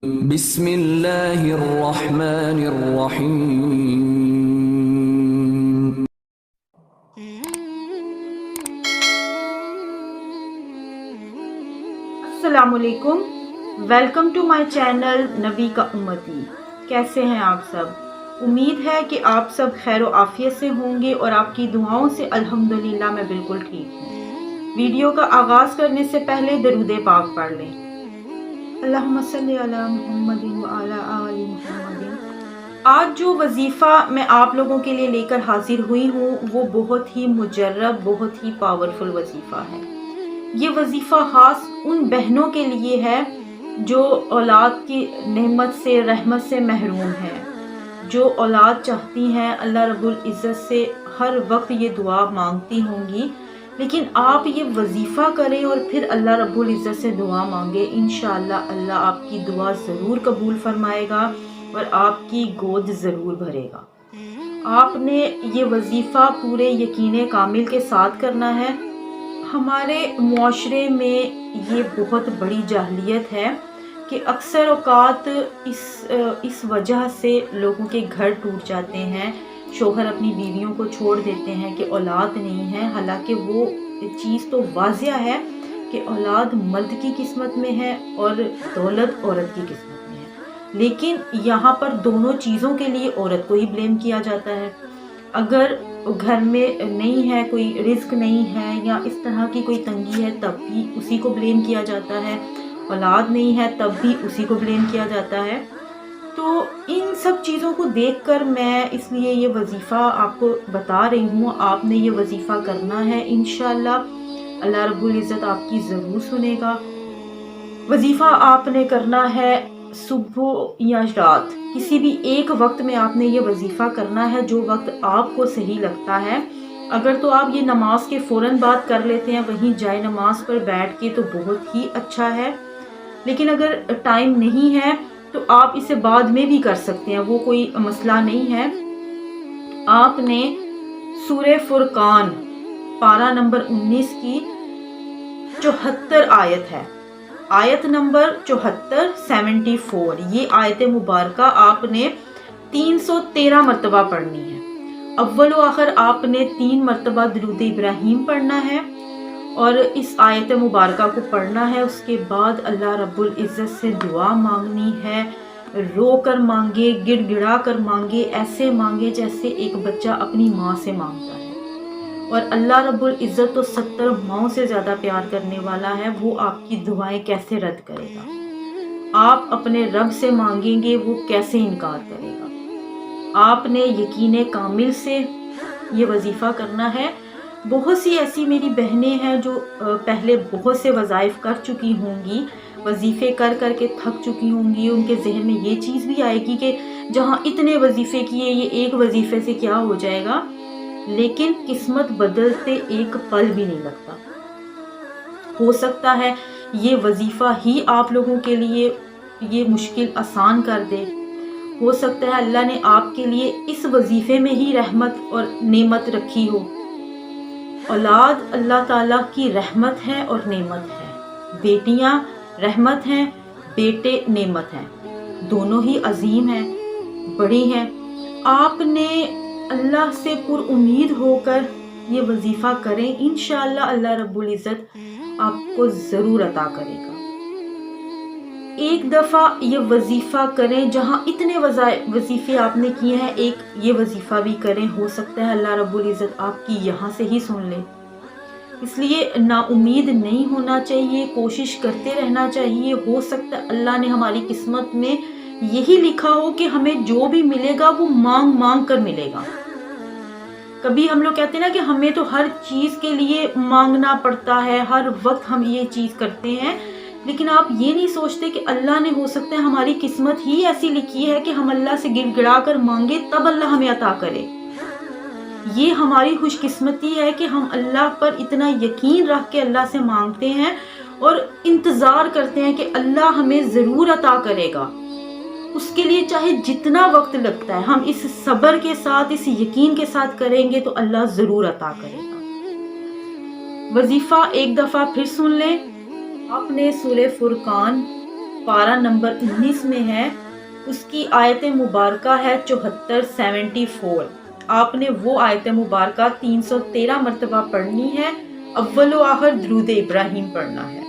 بسم اللہ الرحمن الرحیم۔ السلام علیکم، ویلکم ٹو مائی چینل نبی کا امتی۔ کیسے ہیں آپ سب؟ امید ہے کہ آپ سب خیر و عافیت سے ہوں گے اور آپ کی دعاؤں سے الحمدللہ میں بالکل ٹھیک ہوں۔ ویڈیو کا آغاز کرنے سے پہلے درود پاک پڑھ لیں۔ اللہم صلی علی محمد وعلی آل محمد۔ آج جو وظیفہ میں آپ لوگوں کے لیے لے کر حاضر ہوئی ہوں وہ بہت ہی مجرب، بہت ہی پاورفل وظیفہ ہے۔ یہ وظیفہ خاص ان بہنوں کے لیے ہے جو اولاد کی نعمت سے، رحمت سے محروم ہیں، جو اولاد چاہتی ہیں، اللہ رب العزت سے ہر وقت یہ دعا مانگتی ہوں گی، لیکن آپ یہ وظیفہ کریں اور پھر اللہ رب العزت سے دعا مانگیں، انشاءاللہ اللہ آپ کی دعا ضرور قبول فرمائے گا اور آپ کی گود ضرور بھرے گا۔ آپ نے یہ وظیفہ پورے یقین کامل کے ساتھ کرنا ہے۔ ہمارے معاشرے میں یہ بہت بڑی جاہلیت ہے کہ اکثر اوقات اس وجہ سے لوگوں کے گھر ٹوٹ جاتے ہیں، شوہر اپنی بیویوں کو چھوڑ دیتے ہیں کہ اولاد نہیں ہے، حالانکہ وہ چیز تو واضح ہے کہ اولاد مرد کی قسمت میں ہے اور دولت عورت کی قسمت میں ہے، لیکن یہاں پر دونوں چیزوں کے لیے عورت کو ہی بلیم کیا جاتا ہے۔ اگر گھر میں نہیں ہے، کوئی رزق نہیں ہے یا اس طرح کی کوئی تنگی ہے تب بھی اسی کو بلیم کیا جاتا ہے، اولاد نہیں ہے تب بھی اسی کو بلیم کیا جاتا ہے۔ تو ان سب چیزوں کو دیکھ کر میں اس لیے یہ وظیفہ آپ کو بتا رہی ہوں، آپ نے یہ وظیفہ کرنا ہے، انشاءاللہ اللہ رب العزت آپ کی ضرور سنے گا۔ وظیفہ آپ نے کرنا ہے صبح یا رات، کسی بھی ایک وقت میں آپ نے یہ وظیفہ کرنا ہے، جو وقت آپ کو صحیح لگتا ہے۔ اگر تو آپ یہ نماز کے فوراً بعد کر لیتے ہیں وہیں جائے نماز پر بیٹھ کے تو بہت ہی اچھا ہے، لیکن اگر ٹائم نہیں ہے تو آپ اسے بعد میں بھی کر سکتے ہیں، وہ کوئی مسئلہ نہیں ہے۔ آپ نے سورہ فرقان پارہ نمبر 19 کی 74 آیت ہے، آیت نمبر 74 74، یہ آیت مبارکہ آپ نے 313 مرتبہ پڑھنی ہے۔ اول و آخر آپ نے 3 مرتبہ درود ابراہیم پڑھنا ہے اور اس آیت مبارکہ کو پڑھنا ہے۔ اس کے بعد اللہ رب العزت سے دعا مانگنی ہے، رو کر مانگے، گڑ گڑا کر مانگے، ایسے مانگے جیسے ایک بچہ اپنی ماں سے مانگتا ہے، اور اللہ رب العزت تو 70 ماؤں سے زیادہ پیار کرنے والا ہے، وہ آپ کی دعائیں کیسے رد کرے گا؟ آپ اپنے رب سے مانگیں گے، وہ کیسے انکار کرے گا؟ آپ نے یقین کامل سے یہ وظیفہ کرنا ہے۔ بہت سی ایسی میری بہنیں ہیں جو پہلے بہت سے وظائف کر چکی ہوں گی، وظیفے کر کر کے تھک چکی ہوں گی، ان کے ذہن میں یہ چیز بھی آئے گی کہ جہاں اتنے وظیفے کیے یہ ایک وظیفے سے کیا ہو جائے گا، لیکن قسمت بدلتے ایک پل بھی نہیں لگتا۔ ہو سکتا ہے یہ وظیفہ ہی آپ لوگوں کے لیے یہ مشکل آسان کر دے، ہو سکتا ہے اللہ نے آپ کے لیے اس وظیفے میں ہی رحمت اور نعمت رکھی ہو۔ اولاد اللہ تعالیٰ کی رحمت ہے اور نعمت ہے، بیٹیاں رحمت ہیں، بیٹے نعمت ہیں، دونوں ہی عظیم ہیں، بڑی ہیں۔ آپ نے اللہ سے پر امید ہو کر یہ وظیفہ کریں، انشاءاللہ اللہ رب العزت آپ کو ضرور عطا کرے گا۔ ایک دفعہ یہ وظیفہ کریں، جہاں اتنے وظیفے آپ نے کیے ہیں ایک یہ وظیفہ بھی کریں، ہو سکتا ہے اللہ رب العزت آپ کی یہاں سے ہی سن لے۔ اس لیے نا امید نہیں ہونا چاہیے، کوشش کرتے رہنا چاہیے، ہو سکتا ہے اللہ نے ہماری قسمت میں یہی لکھا ہو کہ ہمیں جو بھی ملے گا وہ مانگ مانگ کر ملے گا۔ کبھی ہم لوگ کہتے ہیں نا کہ ہمیں تو ہر چیز کے لیے مانگنا پڑتا ہے، ہر وقت ہم یہ چیز کرتے ہیں، لیکن آپ یہ نہیں سوچتے کہ اللہ نے ہو سکتا ہے ہماری قسمت ہی ایسی لکھی ہے کہ ہم اللہ سے گڑ گڑا کر مانگے تب اللہ ہمیں عطا کرے۔ یہ ہماری خوش قسمتی ہے کہ ہم اللہ پر اتنا یقین رکھ کے اللہ سے مانگتے ہیں اور انتظار کرتے ہیں کہ اللہ ہمیں ضرور عطا کرے گا۔ اس کے لیے چاہے جتنا وقت لگتا ہے ہم اس صبر کے ساتھ، اس یقین کے ساتھ کریں گے تو اللہ ضرور عطا کرے گا۔ وظیفہ ایک دفعہ پھر سن لیں۔ آپ نے سورہ فرقان پارہ نمبر 19 میں ہے، اس کی آیت مبارکہ ہے 74 آپ نے وہ آیت مبارکہ 313 مرتبہ پڑھنی ہے، اول و آخر درود ابراہیم پڑھنا ہے۔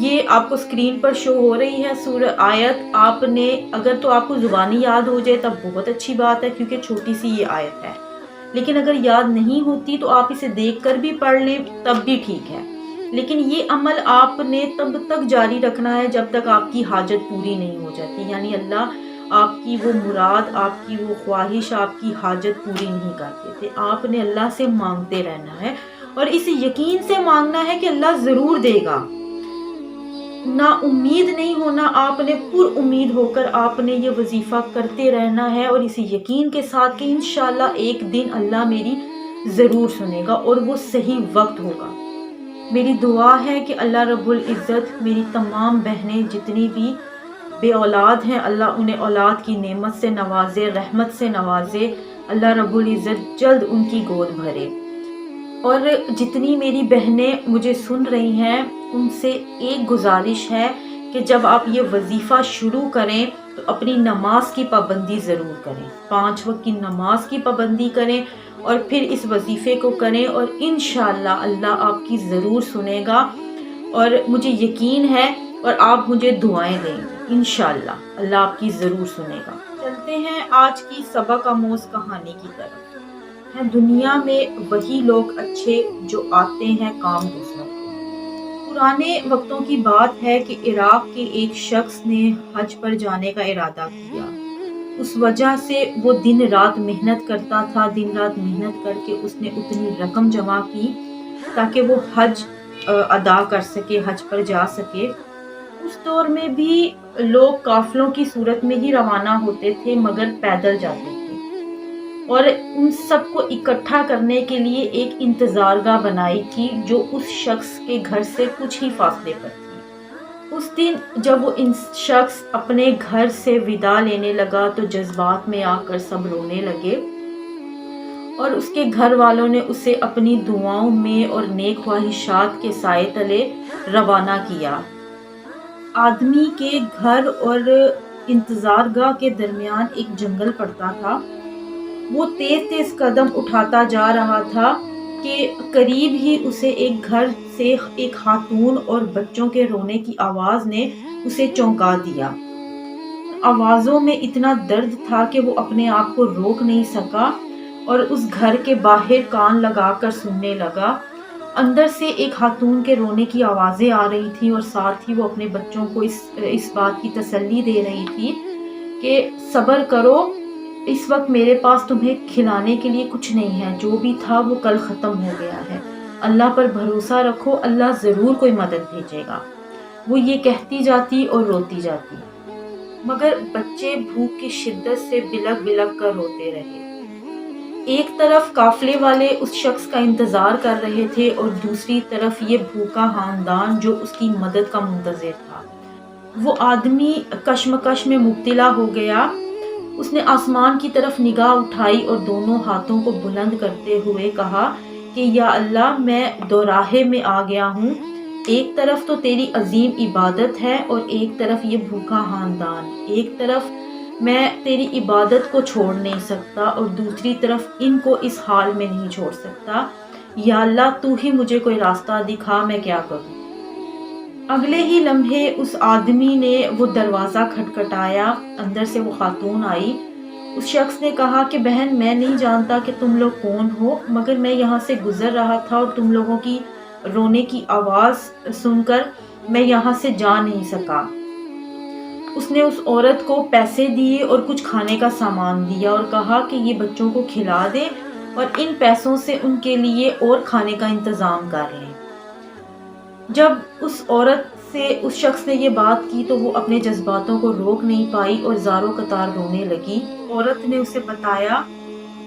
یہ آپ کو سکرین پر شو ہو رہی ہے سورہ آیت، آپ نے اگر تو آپ کو زبانی یاد ہو جائے تب بہت اچھی بات ہے کیونکہ چھوٹی سی یہ آیت ہے، لیکن اگر یاد نہیں ہوتی تو آپ اسے دیکھ کر بھی پڑھ لیں تب بھی ٹھیک ہے، لیکن یہ عمل آپ نے تب تک جاری رکھنا ہے جب تک آپ کی حاجت پوری نہیں ہو جاتی، یعنی اللہ آپ کی وہ مراد، آپ کی وہ خواہش، آپ کی حاجت پوری نہیں کرتے تھے، آپ نے اللہ سے مانگتے رہنا ہے اور اس یقین سے مانگنا ہے کہ اللہ ضرور دے گا، نا امید نہیں ہونا، آپ نے پر امید ہو کر آپ نے یہ وظیفہ کرتے رہنا ہے اور اس یقین کے ساتھ کہ انشاءاللہ ایک دن اللہ میری ضرور سنے گا اور وہ صحیح وقت ہوگا۔ میری دعا ہے کہ اللہ رب العزت میری تمام بہنیں جتنی بھی بے اولاد ہیں، اللہ انہیں اولاد کی نعمت سے نوازے، رحمت سے نوازے، اللہ رب العزت جلد ان کی گود بھرے۔ اور جتنی میری بہنیں مجھے سن رہی ہیں ان سے ایک گزارش ہے کہ جب آپ یہ وظیفہ شروع کریں تو اپنی نماز کی پابندی ضرور کریں، 5 وقت کی نماز کی پابندی کریں اور پھر اس وظیفے کو کریں اور انشاءاللہ اللہ آپ کی ضرور سنے گا، اور مجھے یقین ہے اور آپ مجھے دعائیں دیں گے، انشاءاللہ اللہ آپ کی ضرور سنے گا۔ چلتے ہیں آج کی سبق آموز کہانی کی طرف۔ ہے دنیا میں وہی لوگ اچھے جو آتے ہیں کام دوسروں کو۔ پرانے وقتوں کی بات ہے کہ عراق کے ایک شخص نے حج پر جانے کا ارادہ کیا، اس وجہ سے وہ دن رات محنت کرتا تھا، دن رات محنت کر کے اس نے اتنی رقم جمع کی تاکہ وہ حج ادا کر سکے، حج پر جا سکے۔ اس دور میں بھی لوگ قافلوں کی صورت میں ہی روانہ ہوتے تھے مگر پیدل جاتے تھے، اور ان سب کو اکٹھا کرنے کے لیے ایک انتظار گاہ بنائی تھی جو اس شخص کے گھر سے کچھ ہی فاصلے پر تھی۔ اس دن جب وہ شخص اپنے گھر سے وداع لینے لگا تو جذبات میں آ کر سب رونے لگے، اور اس کے گھر والوں نے اسے اپنی دعاؤں میں اور نیک خواہشات کے سائے تلے روانہ کیا۔ آدمی کے گھر اور انتظار گاہ کے درمیان ایک جنگل پڑتا تھا، وہ تیز تیز قدم اٹھاتا جا رہا تھا کہ قریب ہی اسے ایک گھر سے ایک خاتون اور بچوں کے رونے کی آواز نے اسے چونکا دیا۔ آوازوں میں اتنا درد تھا کہ وہ اپنے آپ کو روک نہیں سکا اور اس گھر کے باہر کان لگا کر سننے لگا۔ اندر سے ایک خاتون کے رونے کی آوازیں آ رہی تھیں اور ساتھ ہی وہ اپنے بچوں کو اس بات کی تسلی دے رہی تھی کہ صبر کرو، اس وقت میرے پاس تمہیں کھلانے کے لیے کچھ نہیں ہے، جو بھی تھا وہ کل ختم ہو گیا ہے، اللہ پر بھروسہ رکھو، اللہ ضرور کوئی مدد بھیجے گا۔ وہ یہ کہتی جاتی اور روتی جاتی، مگر بچے بھوک کی شدت سے بلک بلک کر روتے رہے۔ ایک طرف قافلے والے اس شخص کا انتظار کر رہے تھے اور دوسری طرف یہ بھوکا خاندان جو اس کی مدد کا منتظر تھا۔ وہ آدمی کشمکش میں مبتلا ہو گیا، اس نے آسمان کی طرف نگاہ اٹھائی اور دونوں ہاتھوں کو بلند کرتے ہوئے کہا کہ یا اللہ، میں دوراہے میں آ گیا ہوں، ایک طرف تو تیری عظیم عبادت ہے اور ایک طرف یہ بھوکا خاندان، ایک طرف میں تیری عبادت کو چھوڑ نہیں سکتا اور دوسری طرف ان کو اس حال میں نہیں چھوڑ سکتا، یا اللہ تو ہی مجھے کوئی راستہ دکھا، میں کیا کروں۔ اگلے ہی لمحے اس آدمی نے وہ دروازہ کھٹکھٹایا، اندر سے وہ خاتون آئی۔ اس شخص نے کہا کہ بہن، میں نہیں جانتا کہ تم لوگ کون ہو، مگر میں یہاں سے گزر رہا تھا اور تم لوگوں کی رونے کی آواز سن کر میں یہاں سے جا نہیں سکا۔ اس نے اس عورت کو پیسے دیے اور کچھ کھانے کا سامان دیا اور کہا کہ یہ بچوں کو کھلا دے اور ان پیسوں سے ان کے لیے اور کھانے کا انتظام کر لیں۔ جب اس عورت سے اس شخص نے یہ بات کی تو وہ اپنے جذباتوں کو روک نہیں پائی اور زاروں قطار رونے لگی۔ عورت نے اسے بتایا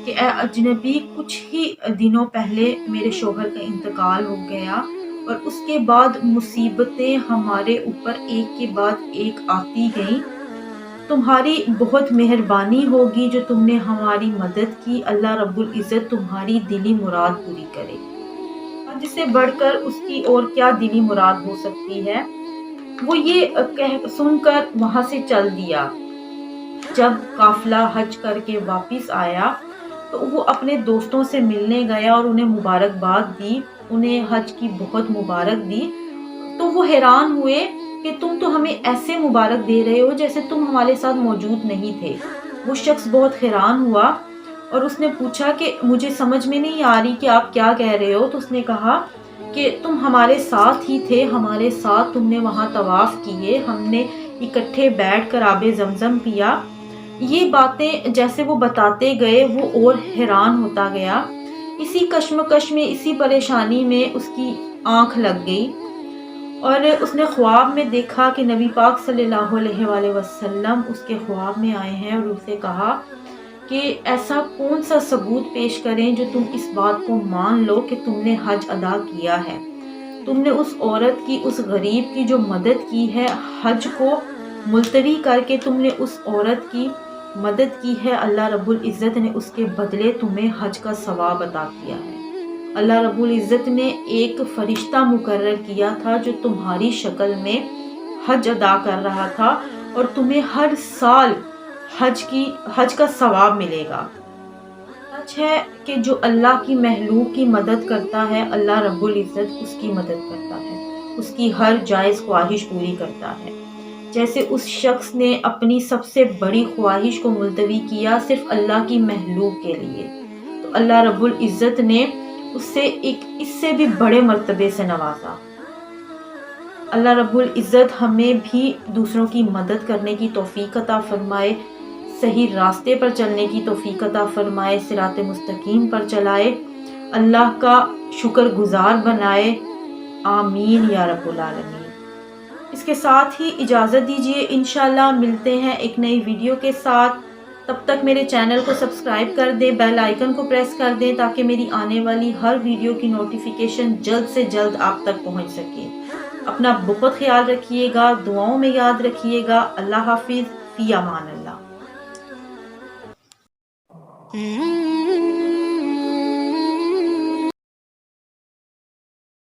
کہ اے اجنبی، کچھ ہی دنوں پہلے میرے شوہر کا انتقال ہو گیا اور اس کے بعد مصیبتیں ہمارے اوپر ایک کے بعد ایک آتی گئیں، تمہاری بہت مہربانی ہوگی جو تم نے ہماری مدد کی، اللہ رب العزت تمہاری دلی مراد پوری کرے۔ جس سے بڑھ کر اس کی اور کیا دلی مراد ہو سکتی ہے۔ وہ یہ سن کر وہاں سے چل دیا۔ جب قافلہ حج کر کے واپس آیا تو وہ اپنے دوستوں سے ملنے گیا اور انہیں مبارکباد دی، انہیں حج کی بہت مبارک دی۔ تو وہ حیران ہوئے کہ تم تو ہمیں ایسے مبارک دے رہے ہو جیسے تم ہمارے ساتھ موجود نہیں تھے۔ وہ شخص بہت حیران ہوا اور اس نے پوچھا کہ مجھے سمجھ میں نہیں آ رہی کہ آپ کیا کہہ رہے ہو۔ تو اس نے کہا کہ تم ہمارے ساتھ ہی تھے، ہمارے ساتھ تم نے وہاں طواف کیے، ہم نے اکٹھے بیٹھ کر آب زمزم پیا۔ یہ باتیں جیسے وہ بتاتے گئے وہ اور حیران ہوتا گیا۔ اسی کشمکش میں، اسی پریشانی میں اس کی آنکھ لگ گئی اور اس نے خواب میں دیکھا کہ نبی پاک صلی اللہ علیہ وآلہ وسلم اس کے خواب میں آئے ہیں اور اسے کہا کہ ایسا کون سا ثبوت پیش کریں جو تم اس بات کو مان لو کہ تم نے حج ادا کیا ہے، تم نے اس عورت کی، اس غریب کی جو مدد کی ہے، حج کو ملتوی کر کے تم نے اس عورت کی مدد کی ہے، اللہ رب العزت نے اس کے بدلے تمہیں حج کا ثواب عطا کیا ہے۔ اللہ رب العزت نے ایک فرشتہ مقرر کیا تھا جو تمہاری شکل میں حج ادا کر رہا تھا اور تمہیں ہر سال حج کا ثواب ملے گا۔ سچ ہے کہ جو اللہ کی مخلوق کی مدد کرتا ہے، اللہ رب العزت اس کی مدد کرتا ہے، اس کی ہر جائز خواہش پوری کرتا ہے۔ جیسے اس شخص نے اپنی سب سے بڑی خواہش کو ملتوی کیا صرف اللہ کی مخلوق کے لیے، تو اللہ رب العزت نے اس سے بھی بڑے مرتبے سے نوازا۔ اللہ رب العزت ہمیں بھی دوسروں کی مدد کرنے کی توفیق عطا فرمائے، صحیح راستے پر چلنے کی توفیق عطا فرمائے، صراط مستقیم پر چلائے، اللہ کا شکر گزار بنائے، آمین یا رب العالمین۔ اس کے ساتھ ہی اجازت دیجیے، انشاءاللہ ملتے ہیں ایک نئی ویڈیو کے ساتھ۔ تب تک میرے چینل کو سبسکرائب کر دیں، بیل آئیکن کو پریس کر دیں تاکہ میری آنے والی ہر ویڈیو کی نوٹیفیکیشن جلد سے جلد آپ تک پہنچ سکے۔ اپنا بہت خیال رکھیے گا، دعاؤں میں یاد رکھیے گا۔ اللہ حافظ، فی امان اللہ۔